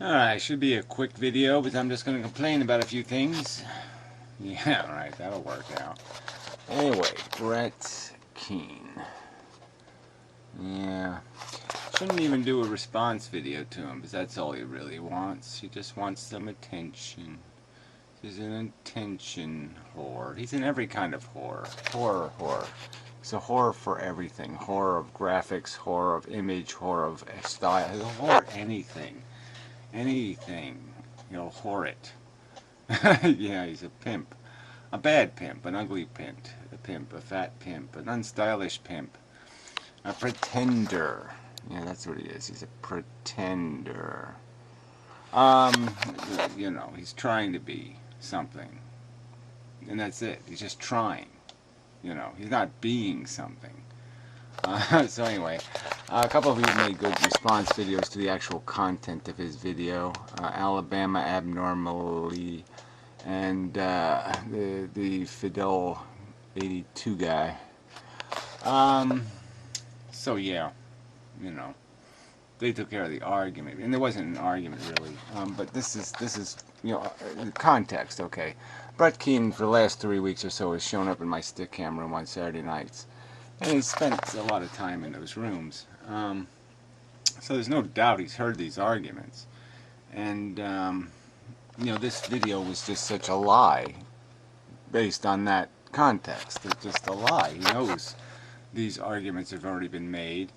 Alright, should be a quick video, but I'm just going to complain about a few things. Yeah, right, that'll work out. Anyway, Brett Keane. Yeah. Shouldn't even do a response video to him, because that's all he really wants. He just wants some attention. He's an attention whore. He's in every kind of horror. Horror. He's a horror for everything. Horror of graphics, horror of image, horror of style. He's a horror anything. Anything. He'll whore it. Yeah, he's a pimp. A bad pimp, an ugly pimp, a fat pimp, an unstylish pimp. A pretender. Yeah, that's what he is. He's a pretender. You know, he's trying to be something. And that's it. He's just trying. You know, he's not being something. So anyway, a couple of you made good response videos to the actual content of his video. Alabama Abnormally and the Fidel 82 guy. So yeah, you know, they took care of the argument, and there wasn't an argument really. But this is you know, context. Okay, Brett Keane for the last 3 weeks or so has shown up in my stick cam room on Saturday nights, and he's spent a lot of time in those rooms. So there's no doubt he's heard these arguments, and you know, this video was just such a lie based on that context. It's just a lie. He knows these arguments have already been made,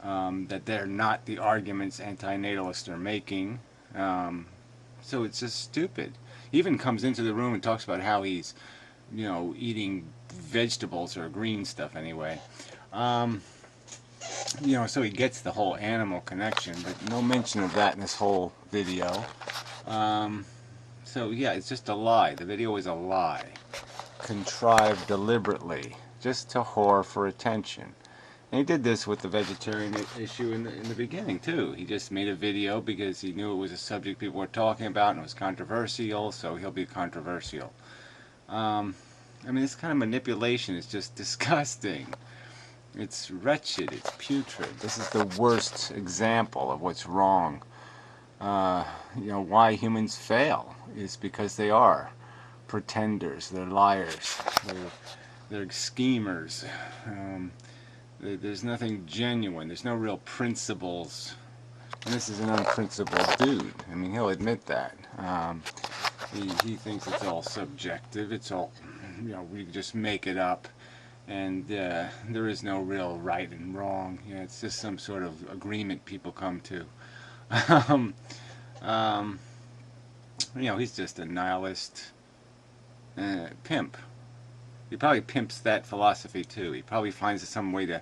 that they're not the arguments antinatalists are making. So it's just stupid. He even comes into the room and talks about how he's, you know, eating vegetables or green stuff anyway. You know, so he gets the whole animal connection, but no mention of that in this whole video. So yeah, it's just a lie. The video is a lie, contrived deliberately, just to whore for attention. And he did this with the vegetarian issue in the beginning too. He just made a video because he knew it was a subject people were talking about and it was controversial, so he'll be controversial. I mean, this kind of manipulation is just disgusting. It's wretched. It's putrid. This is the worst example of what's wrong. You know, why humans fail is because they are pretenders. They're liars. They're schemers. There's nothing genuine. There's no real principles. And this is an unprincipled dude. I mean, he'll admit that. He thinks it's all subjective. It's all, you know, we just make it up. And there is no real right and wrong. You know, it's just some sort of agreement people come to. You know, he's just a nihilist pimp. He probably pimps that philosophy too. He probably finds some way to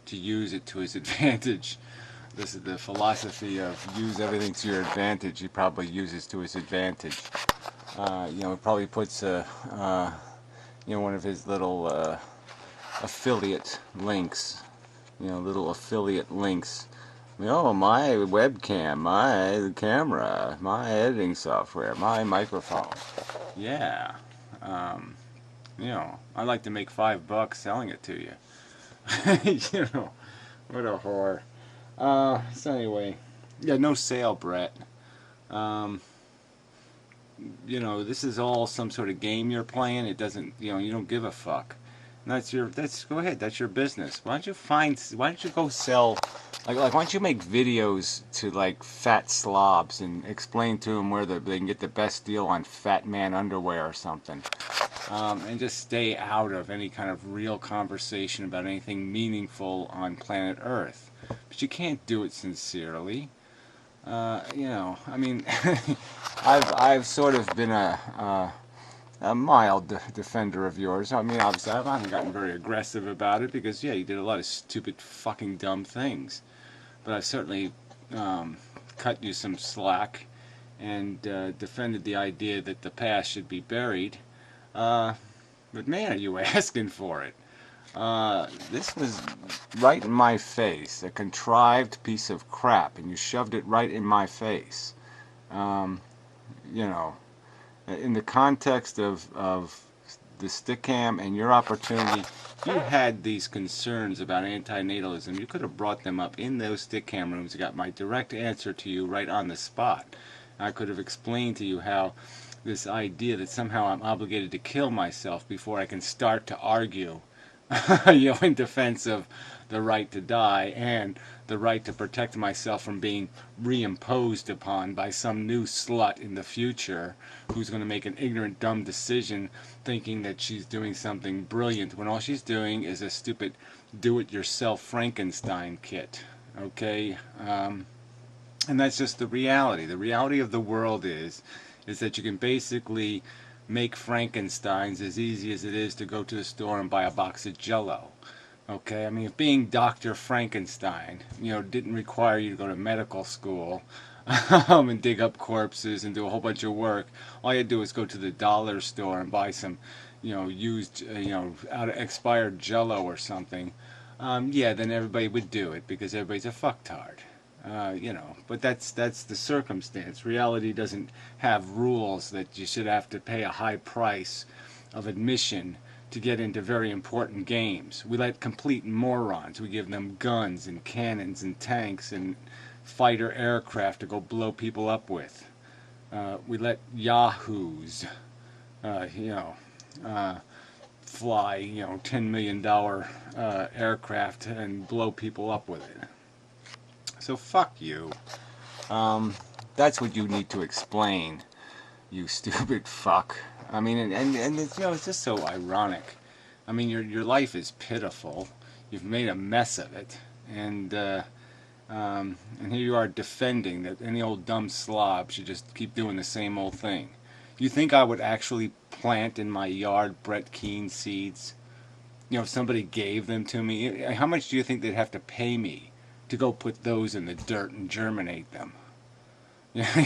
use it to his advantage. This is the philosophy of use everything to your advantage. He probably uses to his advantage. You know, he probably puts you know, one of his little affiliate links. You know, little affiliate links. Oh, my webcam, my camera, my editing software, my microphone. Yeah. You know, I'd like to make $5 selling it to you. You know, what a whore. So anyway, yeah, no sale, Brett. You know, this is all some sort of game you're playing. It doesn't, you know, you don't give a fuck. And go ahead, that's your business. Why don't you go sell, like why don't you make videos to like fat slobs and explain to them where they can get the best deal on fat man underwear or something. And just stay out of any kind of real conversation about anything meaningful on planet Earth. But you can't do it sincerely. You know, I mean, I've sort of been a mild defender of yours. I mean, obviously, I haven't gotten very aggressive about it because, yeah, you did a lot of stupid, fucking dumb things. But I've certainly cut you some slack and defended the idea that the past should be buried. But man, are you asking for it? This was right in my face, a contrived piece of crap, and you shoved it right in my face. You know, in the context of the Stickam and your opportunity, if you had these concerns about antinatalism, you could have brought them up in those Stickam rooms and got my direct answer to you right on the spot. I could have explained to you how this idea that somehow I'm obligated to kill myself before I can start to argue, in defense of the right to die and the right to protect myself from being reimposed upon by some new slut in the future who's going to make an ignorant, dumb decision thinking that she's doing something brilliant when all she's doing is a stupid do-it-yourself Frankenstein kit. Okay? And that's just the reality. The reality of the world is that you can basically make Frankensteins as easy as it is to go to the store and buy a box of Jell-O. Okay, I mean, if being Dr. Frankenstein, didn't require you to go to medical school and dig up corpses and do a whole bunch of work, all you do is go to the dollar store and buy some, used, out of expired Jell-O or something. Yeah, then everybody would do it because everybody's a fucktard. But that's the circumstance. Reality doesn't have rules that you should have to pay a high price of admission to get into very important games. We let complete morons, we give them guns and cannons and tanks and fighter aircraft to go blow people up with. We let yahoos, fly, $10 million aircraft and blow people up with it. So fuck you. That's what you need to explain, you stupid fuck. I mean, and it's, it's just so ironic. I mean, your life is pitiful. You've made a mess of it, and here you are defending that any old dumb slob should just keep doing the same old thing. You think I would actually plant in my yard Brett Keane seeds? If somebody gave them to me, how much do you think they'd have to pay me to go put those in the dirt and germinate them?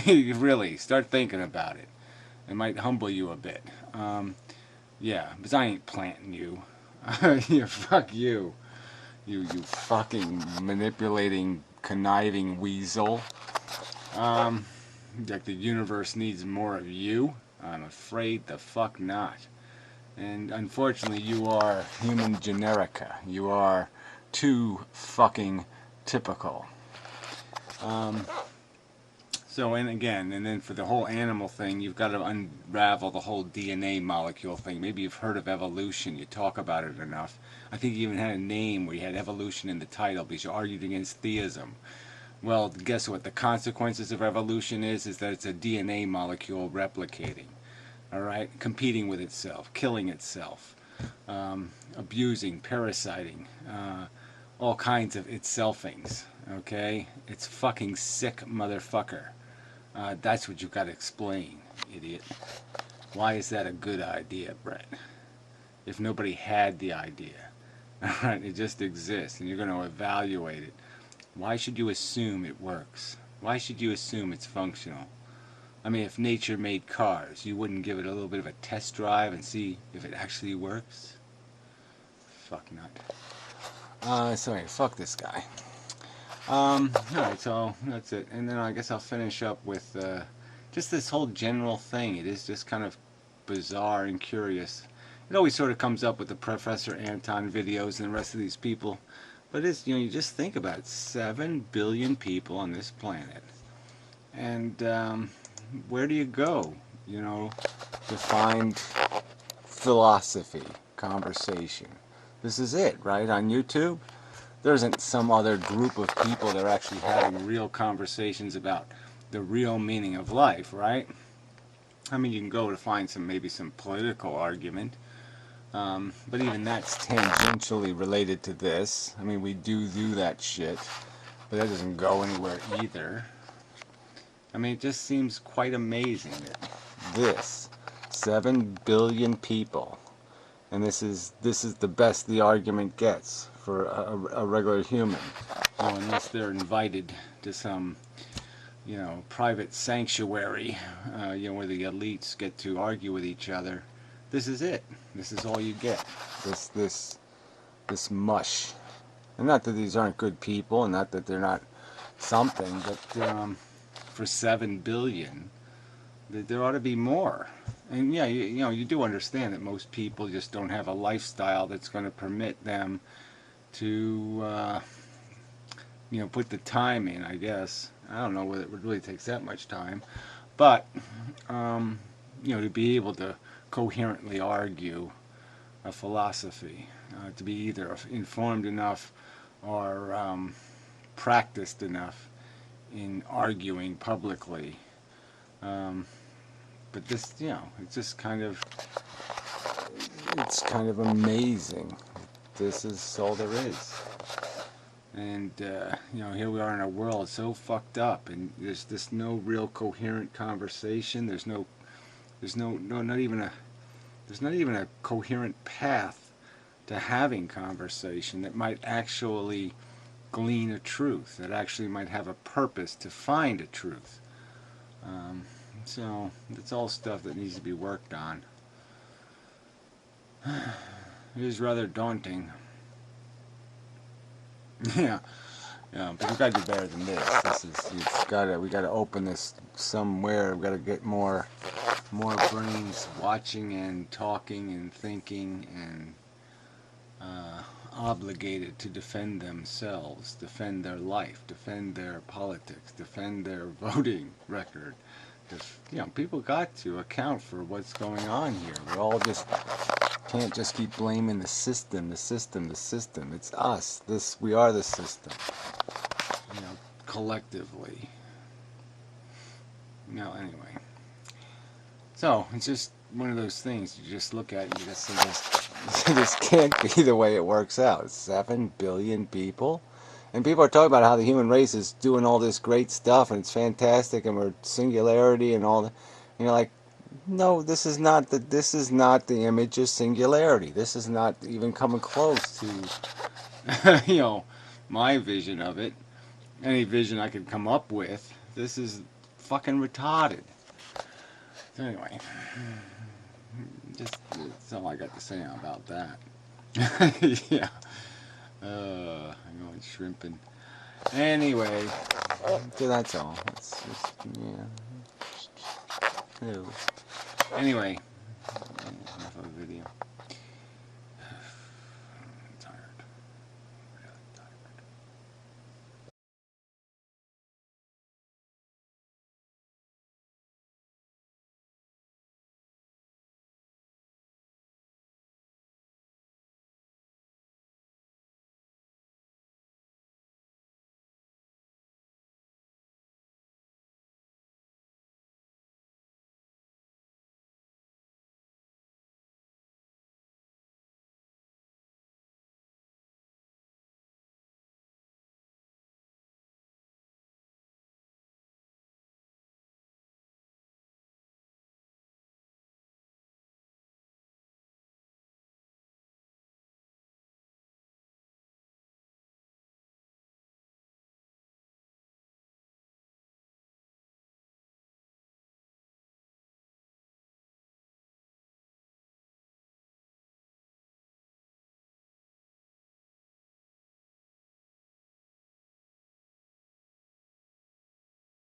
Really, start thinking about it. It might humble you a bit. Yeah, because I ain't planting you. Yeah, fuck you. You fucking manipulating, conniving weasel. Like the universe needs more of you? I'm afraid the fuck not. And unfortunately, you are human generica. You are too fucking typical. So, and then for the whole animal thing, you've got to unravel the whole DNA molecule thing. Maybe you've heard of evolution. You talk about it enough. I think you even had a name where you had evolution in the title because you argued against theism. Well, guess what? The consequences of evolution is that it's a DNA molecule replicating. All right? Competing with itself, killing itself, abusing, parasiting, all kinds of itselfings. Okay? It's fucking sick, motherfucker. That's what you've got to explain, idiot. Why is that a good idea, Brett? If nobody had the idea, alright, it just exists, and you're going to evaluate it. Why should you assume it works? Why should you assume it's functional? I mean, if nature made cars, you wouldn't give it a little bit of a test drive and see if it actually works? Fuck nut. Sorry, fuck this guy. Alright, so that's it. And then I guess I'll finish up with just this whole general thing. It is just kind of bizarre and curious. It always sort of comes up with the Professor Anton videos and the rest of these people. But it's, you just think about it. 7 billion people on this planet. And where do you go, to find philosophy, conversation? This is it, right? On YouTube? There isn't some other group of people that are actually having real conversations about the real meaning of life, right? I mean, you can go to find maybe some political argument, but even that's tangentially related to this. I mean, we do that shit, but that doesn't go anywhere either. I mean, it just seems quite amazing that this 7 billion people, and this is the best the argument gets for a regular human, unless they're invited to some, private sanctuary, where the elites get to argue with each other. This is it. This is all you get. This mush. And not that these aren't good people, and not that they're not something, but for 7 billion, there ought to be more. And yeah, you do understand that most people just don't have a lifestyle that's going to permit them to, put the time in, I guess. I don't know whether it really takes that much time. But to be able to coherently argue a philosophy, to be either informed enough or practiced enough in arguing publicly. But this, it's kind of amazing. This is all there is. And, here we are in a world so fucked up, and there's no real coherent conversation. There's not even a coherent path to having conversation that might actually glean a truth, that actually might have a purpose to find a truth. So it's all stuff that needs to be worked on. It is rather daunting. Yeah, but we gotta do better than this. We gotta open this somewhere. We gotta get more brains watching and talking and thinking and obligated to defend themselves, defend their life, defend their politics, defend their voting record. People got to account for what's going on here. We all just can't just keep blaming the system. It's us. We are the system. Collectively. Anyway. So, it's just one of those things you just look at and you just say this can't be the way it works out. 7 billion people? And people are talking about how the human race is doing all this great stuff and it's fantastic and we're singularity and all that. Like, no, this is not the image of singularity. This is not even coming close to my vision of it. Any vision I could come up with. This is fucking retarded. So anyway, that's all I got to say about that. Yeah. I'm going shrimping. Anyway, so that's all. It's just, yeah. Ew. Anyway,